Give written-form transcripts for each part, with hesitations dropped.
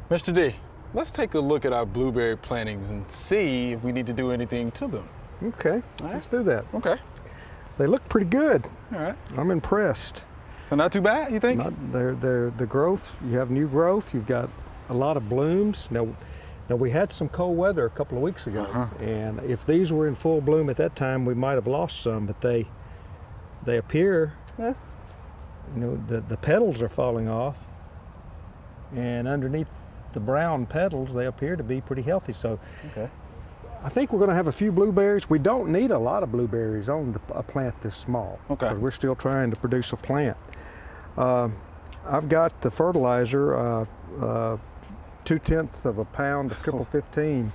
Mr. D, let's take a look at our blueberry plantings and see if we need to do anything to them. Okay, let's do that. Okay. They look pretty good. All right. I'm impressed. So not too bad, you think? They're the growth, you have new growth, you've got a lot of blooms. Now we had some cold weather a couple of weeks ago, and if these were in full bloom at that time, we might have lost some, but they appear, you know, the petals are falling off, and underneath the brown petals, they appear to be pretty healthy. So I think we're going to have a few blueberries. We don't need a lot of blueberries on a plant this small, because we're still trying to produce a plant. I've got the fertilizer, 2/10 of a pound of triple 15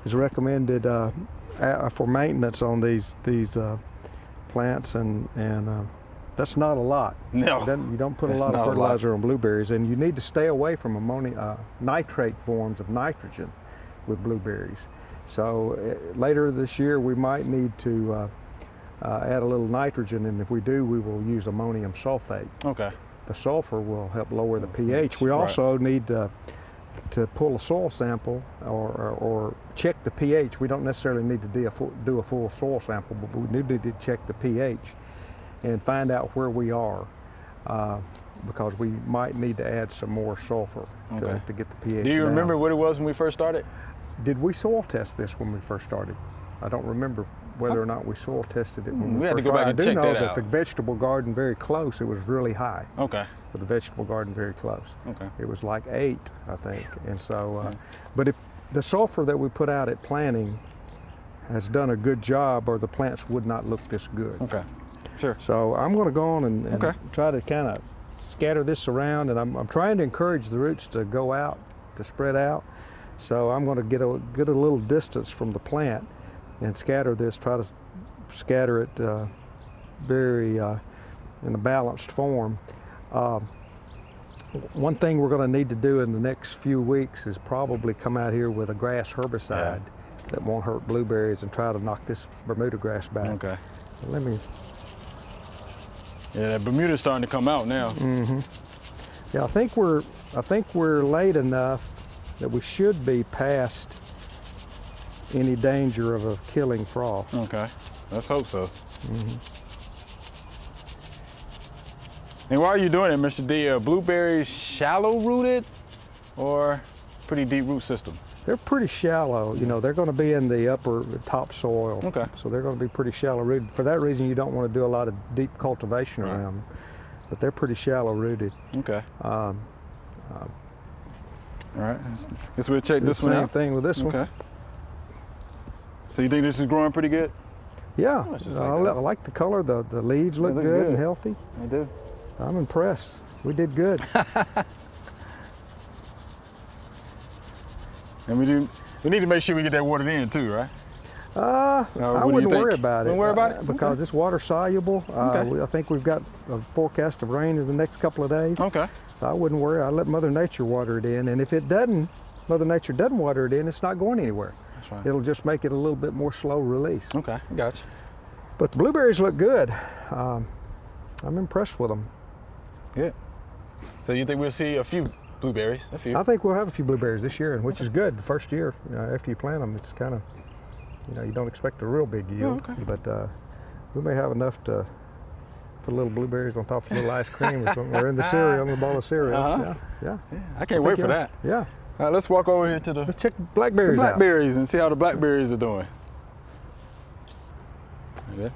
is recommended for maintenance on these plants, and that's not a lot. No, you don't put a lot of fertilizer on blueberries, and you need to stay away from nitrate forms of nitrogen with blueberries. So later this year we might need to add a little nitrogen, and if we do, we will use ammonium sulfate. Okay. The sulfur will help lower the pH. We also need to pull a soil sample or check the pH. We don't necessarily need to do a full soil sample, but we need to check the pH and find out where we are, because we might need to add some more sulfur to get the pH. Do you remember what it was when we first started? Did we soil test this when we first started? I don't remember whether or not we soil tested it when we had first to go back and check that out. I do know that the vegetable garden very close, it was really high. Okay. With the vegetable garden very close. Okay. It was like 8, I think. And so, but if the sulfur that we put out at planting has done a good job, or the plants would not look this good. Okay. Sure. So I'm going to go on and try to kind of scatter this around, and I'm trying to encourage the roots to go out, to spread out. So I'm going to get a little distance from the plant and scatter this, try to scatter it very in a balanced form. One thing we're going to need to do in the next few weeks is probably come out here with a grass herbicide that won't hurt blueberries and try to knock this Bermuda grass back. Okay. Let me. Yeah, that Bermuda's starting to come out now. Yeah, I think we're late enough that we should be past any danger of a killing frost. Okay, let's hope so. And why are you doing it, Mr. D? Blueberries shallow rooted or pretty deep root system? They're pretty shallow. You know, they're going to be in the top soil. Okay. So they're going to be pretty shallow rooted. For that reason, you don't want to do a lot of deep cultivation around them. But they're pretty shallow rooted. Okay. All right. Guess we'll check this one out. Same thing with this one. Okay. So you think this is growing pretty good? Yeah. I like the color. The leaves look good and healthy. They do. I'm impressed. We did good. And we need to make sure we get that watered in too, right? I wouldn't worry about it. Don't worry about it? Because it's water soluble. I think we've got a forecast of rain in the next couple of days. Okay. So I wouldn't worry. I let Mother Nature water it in, and if Mother Nature doesn't water it in, it's not going anywhere. That's right. It'll just make it a little bit more slow release. Okay, I got you. But the blueberries look good. I'm impressed with them. Good. So you think we'll see a few blueberries? A few? I think we'll have a few blueberries this year, which is good. The first year, after you plant them, it's kind of, you don't expect a real big yield. But we may have enough to put a little blueberries on top of a little ice cream or something, or in the cereal, in a bowl of cereal. Yeah. I can't wait for that. Yeah. All right, let's walk over here to let's check blackberries out. Blackberries and see how the blackberries are doing. Okay.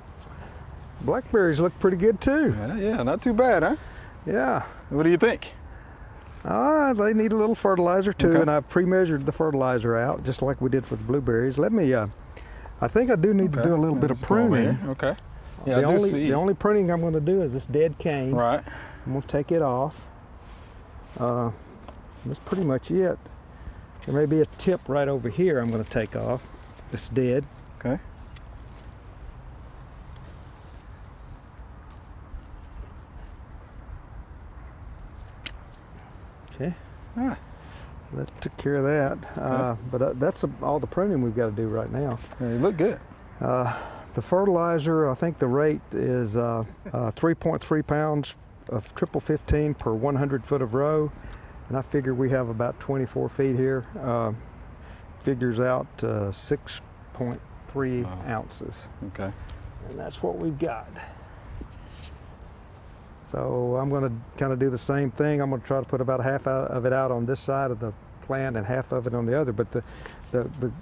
Blackberries look pretty good too. Yeah, not too bad, huh? Yeah. What do you think? They need a little fertilizer too, and I've pre-measured the fertilizer out, just like we did for the blueberries. Let me, I think I do need to do a little bit of pruning. Okay. Yeah, the only pruning I'm going to do is this dead cane. Right. I'm going to take it off. That's pretty much it. There may be a tip right over here I'm going to take off. It's dead. Okay. Okay. That took care of that. But that's all the pruning we've got to do right now. They look good. The fertilizer, I think the rate is 3.3 pounds of triple 15 per 100 foot of row. And I figure we have about 24 feet here. Figures out 6.3 ounces. Okay. And that's what we've got. So I'm going to kind of do the same thing. I'm going to try to put about half of it out on this side of the plant and half of it on the other. But it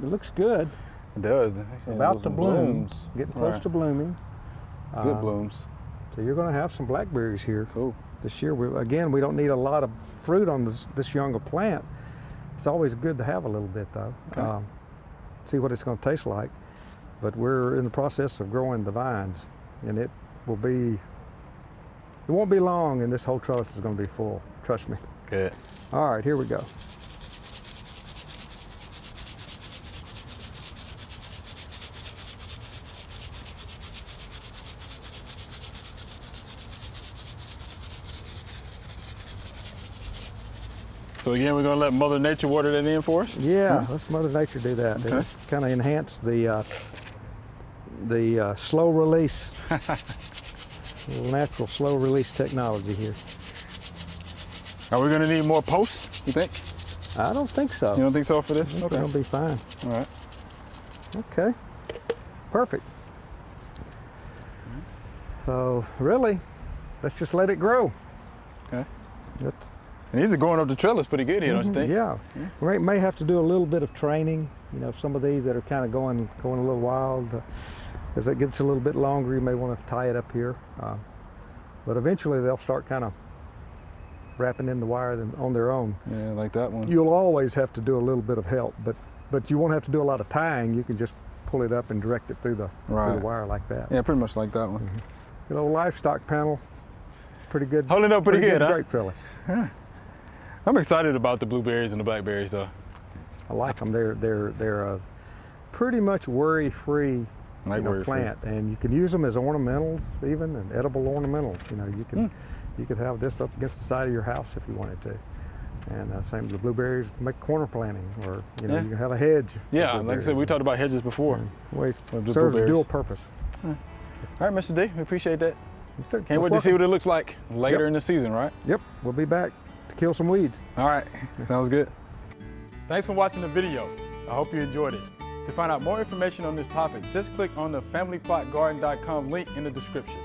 looks good. It does. About to bloom. Getting close to blooming. Good blooms. So you're going to have some blackberries here. Cool. This year. Again, we don't need a lot of fruit on this younger plant. It's always good to have a little bit though. Okay. See what it's going to taste like. But we're in the process of growing the vines, and it won't be long and this whole trellis is going to be full. Trust me. Good. All right, here we go. So again, we're gonna let Mother Nature water that in for us? Yeah, let's Mother Nature do that. Okay. Kind of enhance the slow release, natural slow release technology here. Are we gonna need more posts, you think? I don't think so. You don't think so for this? I think Okay. it'll be fine. All right. Okay, perfect. So really, let's just let it grow. Okay. That's, And these are going up the trellis pretty good here, don't you think? Yeah. We may have to do a little bit of training. You know, some of these that are kind of going a little wild. As it gets a little bit longer, you may want to tie it up here. But eventually they'll start kind of wrapping in the wire on their own. Yeah, like that one. You'll always have to do a little bit of help, but you won't have to do a lot of tying. You can just pull it up and direct it through the wire like that. Yeah, pretty much like that one. Good old livestock panel. Pretty good. Holding up pretty good, huh? Grape trellis. I'm excited about the blueberries and the blackberries though. I like them. They're pretty much worry-free plant, and you can use them as ornamentals, even and edible ornamentals. You know, you could have this up against the side of your house if you wanted to. And same with the blueberries, make corner planting, or you can have a hedge. Yeah, like I said, we talked about hedges before. Well, it serves a dual purpose. All right, Mr. D, we appreciate that. Can't wait to to see what it looks like later in the season, right? Yep, we'll be back to kill some weeds. All right, sounds good. Thanks for watching the video. I hope you enjoyed it. To find out more information on this topic, just click on the familyplotgarden.com link in the description.